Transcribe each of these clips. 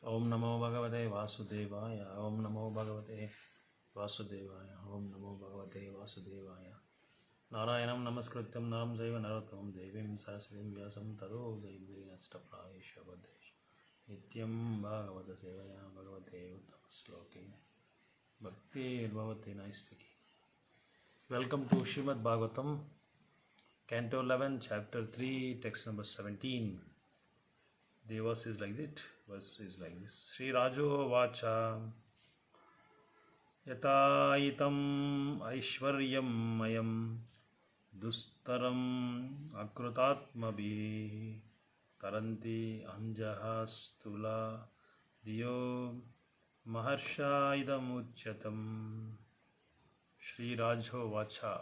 Om Namo Bhagavate Vasudevaya. Om Namo Bhagavate Vasudevaya. Om Namo Bhagavate Vasudevaya. Narayanam Namaskrityam Naram Jaiva Narottam Devim Saraswatim Vyasam Taro Jaiviri Nastapradesha Vadesh Nityam Bhagavata Sevaya Bhagavate Uttama Sloki Bhakti Bhavati Naistiki. Welcome to Srimad Bagavatam, Canto 11, Chapter 3, Text number 17. The verse is like this. Sri Rajo Vacha Yata itam aishwaryam mayam dustaram akrutatmabhi taranti anjaha stula diyo maharsha idam uchyatam. Sri Rajo Vacha.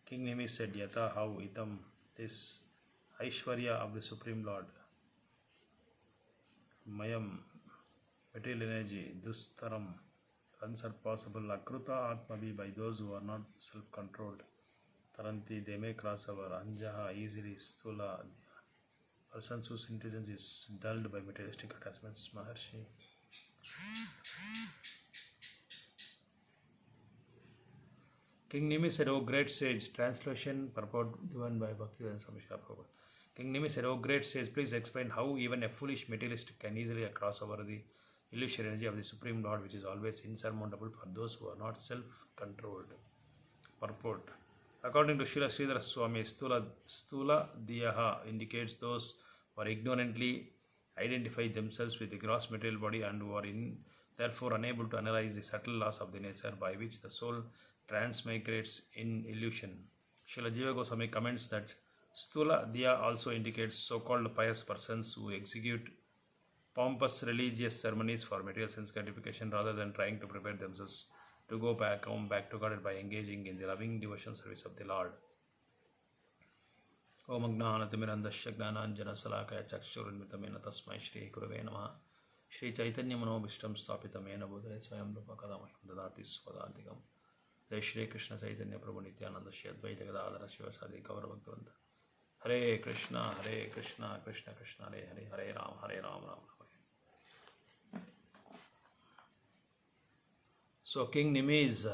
King Nimi said, Yata, how itam, this Aishwarya of the Supreme Lord, Mayam, material energy, Dustaram, unsurpassable, Akruta Atmavi, by those who are not self-controlled, Taranti, they may cross over, Anjaha, easily, Stula, persons whose intelligence is dulled by materialistic attachments, Maharshi. King Nimi said, O great sage, translation purport given by Bhaktivedanta Swami Srila Prabhupada. King Nimi said, O great sage, please explain how even a foolish materialist can easily cross over the illusory energy of the Supreme Lord, which is always insurmountable for those who are not self-controlled. Purport. According to Srila Sridhara Swami, Stula Diyaha indicates those who are ignorantly identify themselves with the gross material body and who are therefore unable to analyze the subtle laws of the nature by which the soul transmigrates in illusion. Srila Jiva Goswami comments that Stula Diya also indicates so-called pious persons who execute pompous religious ceremonies for material sense gratification rather than trying to prepare themselves to come back to God by engaging in the loving devotion service of the Lord. Om Agnanatimirandasya Gnananjana Salakaya Chakshurunmitamena Tasmai Shri Gurave Namaha Shri Chaitanya Manobhishtam Stapitamena Bodhare Swayam Rupa Kadamayam Dadati Swadantikam. Jai Shri Krishna Chaitanya Prabhu Nityananda Shri Advaita Gadadhara Shivasadi Gaura Bhaktivinoda. Hare Krishna, Krishna Krishna, Hare Hare, Hare Ram, Ram Ram. So King Nimi's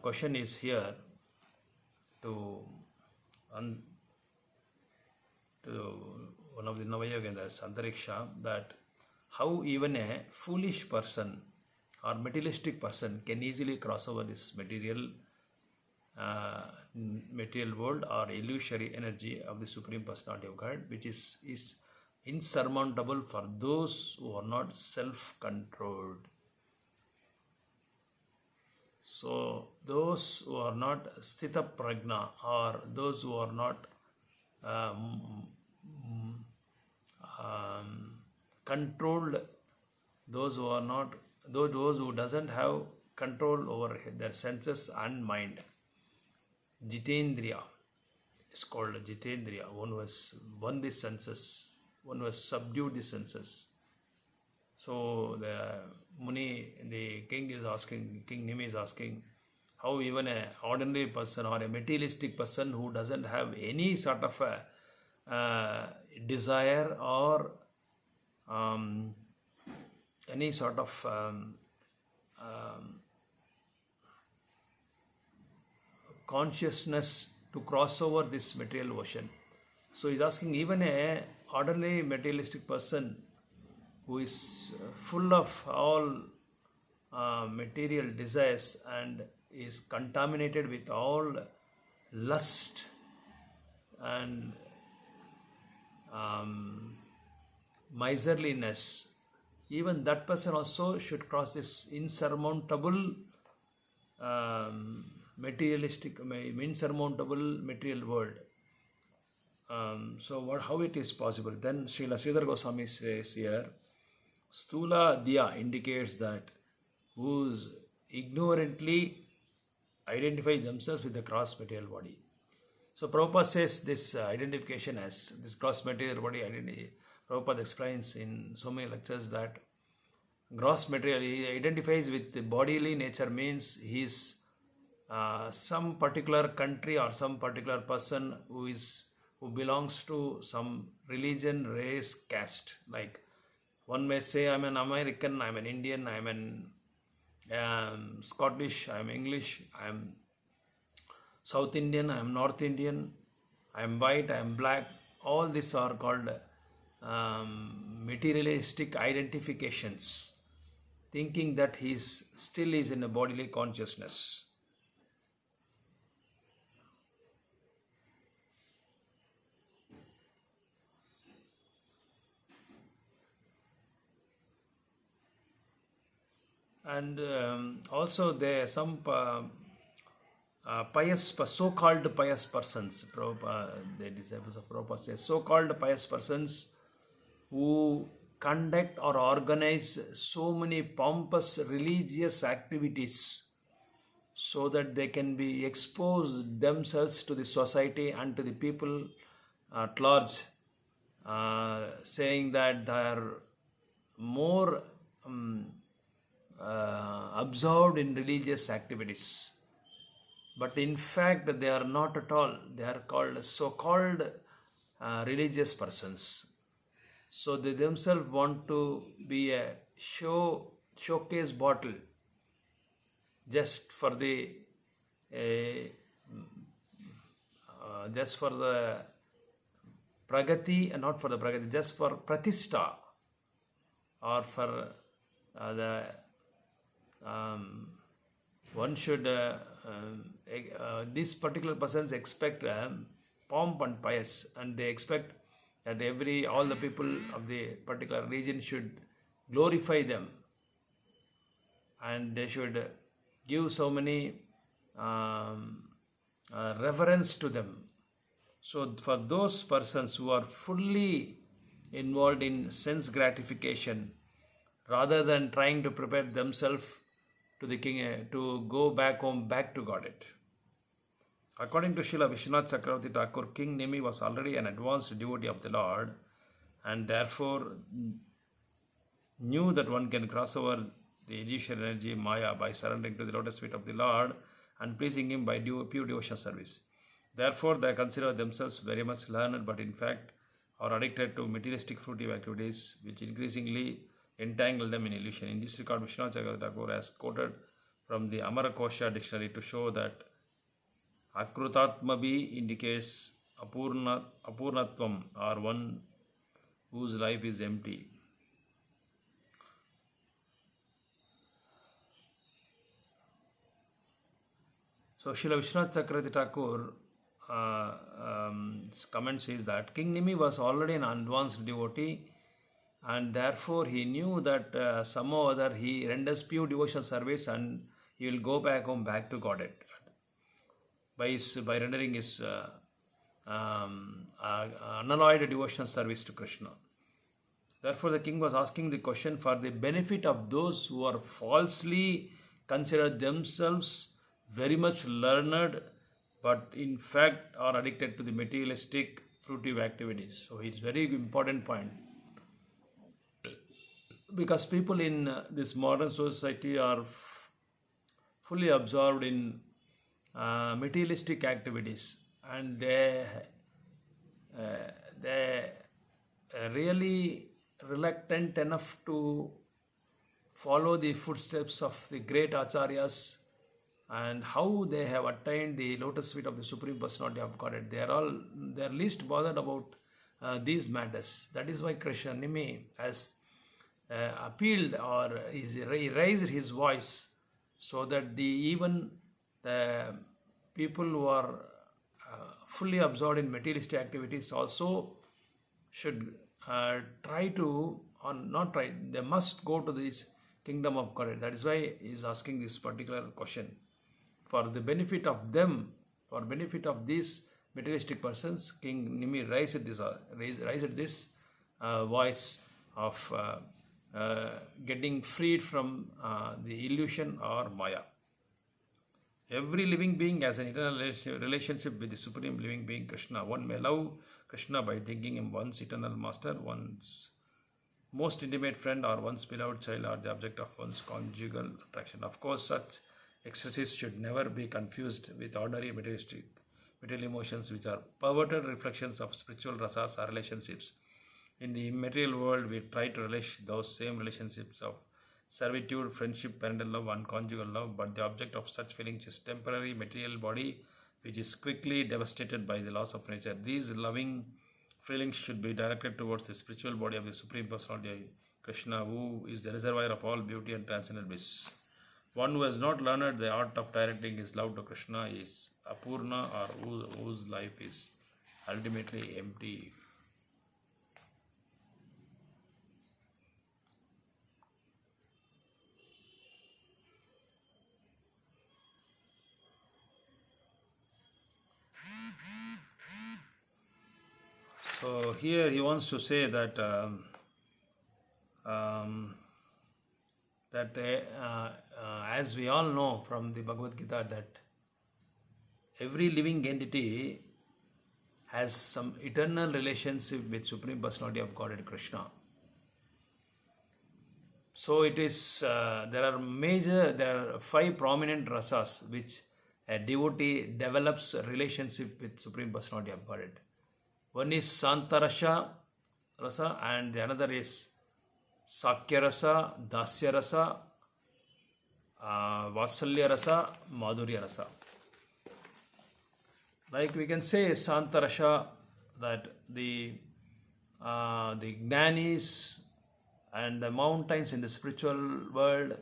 question is here to one of the Navayogas, Antariksha, that how even a foolish person or materialistic person can easily cross over this material world or illusory energy of the Supreme Personality of God, which is insurmountable for those who are not self-controlled. So those who are not Sthita Prajna, or those who are not controlled, those who doesn't have control over their senses and mind. Jitendriya is called Jitendriya, one who has won the senses, one who has subdued the senses. So the king Nimi is asking, how even an ordinary person or a materialistic person who doesn't have any sort of a desire or any sort of consciousness to cross over this material ocean. So he's asking, even a ordinary materialistic person who is full of all material desires and is contaminated with all lust and miserliness, even that person also should cross this insurmountable insurmountable material world. So how it is possible? Then Srila Sridhar Goswami says here, Stula Diya indicates that who's ignorantly identify themselves with the gross material body. So Prabhupada says this identification as this gross material body identity. Prabhupada explains in so many lectures that gross material, he identifies with the bodily nature, means he is some particular country or some particular person who who belongs to some religion, race, caste. Like one may say, I'm an American, I'm an Indian, I'm an Scottish, I'm English, I'm South Indian, I'm North Indian, I'm white, I'm black. All these are called materialistic identifications, thinking that he still is in a bodily consciousness. And also there are some so-called pious persons, the disciples of Prabhupada say, so-called pious persons who conduct or organize so many pompous religious activities so that they can be exposed themselves to the society and to the people at large, saying that they are more absorbed in religious activities. But in fact, they are not at all. They are called so-called religious persons. So they themselves want to be a showcase bottle just for the pragati, and not for the pragati, just for pratishtha, or for one should these particular persons expect pomp and pious, and they expect that all the people of the particular region should glorify them, and they should give so many reverence to them. So for those persons who are fully involved in sense gratification, rather than trying to prepare themselves to the king, to go back home, back to Godhead. According to Srila Vishwanath Chakravarti Thakur, King Nimi was already an advanced devotee of the Lord, and therefore knew that one can cross over the Egyptian energy Maya by surrendering to the lotus feet of the Lord and pleasing Him by pure devotional service. Therefore, they consider themselves very much learned, but in fact are addicted to materialistic fruitive activities, which increasingly entangle them in illusion. In this regard, Vishwanath Chakravarti Thakur has quoted from the Amarakosha dictionary to show that Akrutatmabhi indicates Apurnatvam, or one whose life is empty. So Srila Vishwanath Chakravarti Thakur comment says that King Nimi was already an advanced devotee, and therefore he knew that somehow or other he renders pure devotional service and he will go back home, back to Godhead, by rendering his unalloyed devotional service to Krishna. Therefore the king was asking the question for the benefit of those who are falsely consider themselves very much learned, but in fact are addicted to the materialistic fruitive activities. So it's very important point, because people in this modern society are fully absorbed in materialistic activities, and they really reluctant enough to follow the footsteps of the great acharyas and how they have attained the lotus feet of the Supreme Personality of Godhead. They are least bothered about these matters. That is why Krishna Nimi has appealed, or he raised his voice, so that even the people who are fully absorbed in materialistic activities also should try to, or not try, they must go to this kingdom of Godhead. That is why he is asking this particular question. For the benefit of them, for benefit of these materialistic persons, King Nimi raised this voice of getting freed from the illusion or Maya. Every living being has an eternal relationship with the Supreme Living Being Krishna. One may love Krishna by thinking him one's eternal master, one's most intimate friend, or one's beloved child, or the object of one's conjugal attraction. Of course, such ecstasies should never be confused with ordinary material emotions, which are perverted reflections of spiritual rasas or relationships. In the material world, we try to relish those same relationships of servitude, friendship, parental love, and conjugal love, but the object of such feelings is temporary material body, which is quickly devastated by the loss of nature. These loving feelings should be directed towards the spiritual body of the Supreme Personality, Krishna, who is the reservoir of all beauty and transcendental bliss. One who has not learned the art of directing his love to Krishna is Apurna, or whose life is ultimately empty. So here he wants to say that um, as we all know from the Bhagavad Gita, that every living entity has some eternal relationship with Supreme Personality of Godhead Krishna. So it is there are 5 prominent rasas which a devotee develops a relationship with Supreme Personality of Godhead. One is Santarasha rasa, and the another is Sakya rasa, Dasya rasa, Vatsalya rasa, Madhurya rasa. Like we can say Santarasha, that the Jnanis and the mountains in the spiritual world,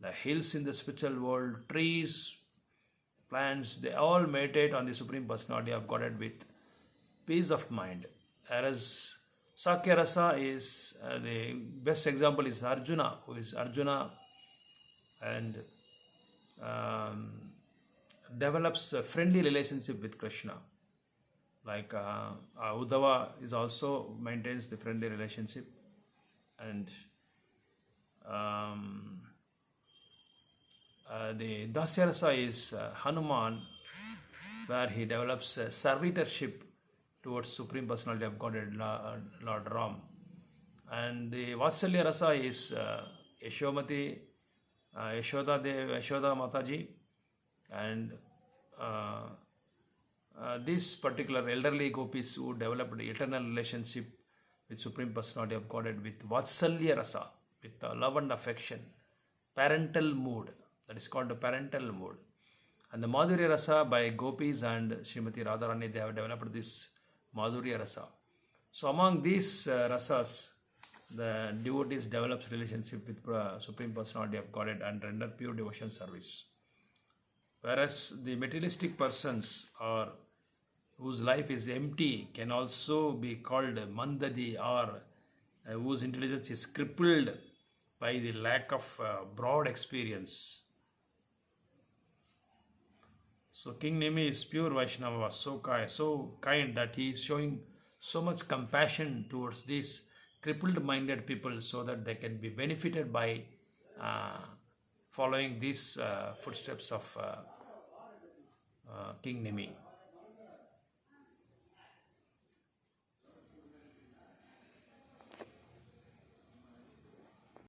the hills in the spiritual world, trees, plants, they all meditate on the Supreme Personality of Godhead with peace of mind. Whereas Sakya Rasa is, the best example is Arjuna, who is Arjuna and develops a friendly relationship with Krishna. Like Uddhava is also maintains the friendly relationship, and the Dasya Rasa is Hanuman, where he develops a servitorship towards Supreme Personality of Godhead, Lord Ram. And the Vatsalya Rasa is Yashomati, Yashoda Mataji, and these particular elderly gopis who developed eternal relationship with Supreme Personality of Godhead with Vatsalya Rasa, with love and affection, parental mood, that is called the parental mood. And the Madhurya Rasa by gopis and Srimati Radharani, they have developed this Madhurya Rasa. So among these rasas, the devotees develops relationship with Supreme Personality of Godhead and render pure devotion service. Whereas the materialistic persons, or whose life is empty, can also be called Mandadi, or whose intelligence is crippled by the lack of broad experience. So King Nemi is pure Vaishnava, so kind that he is showing so much compassion towards these crippled-minded people, so that they can be benefited by following these footsteps of King Nemi.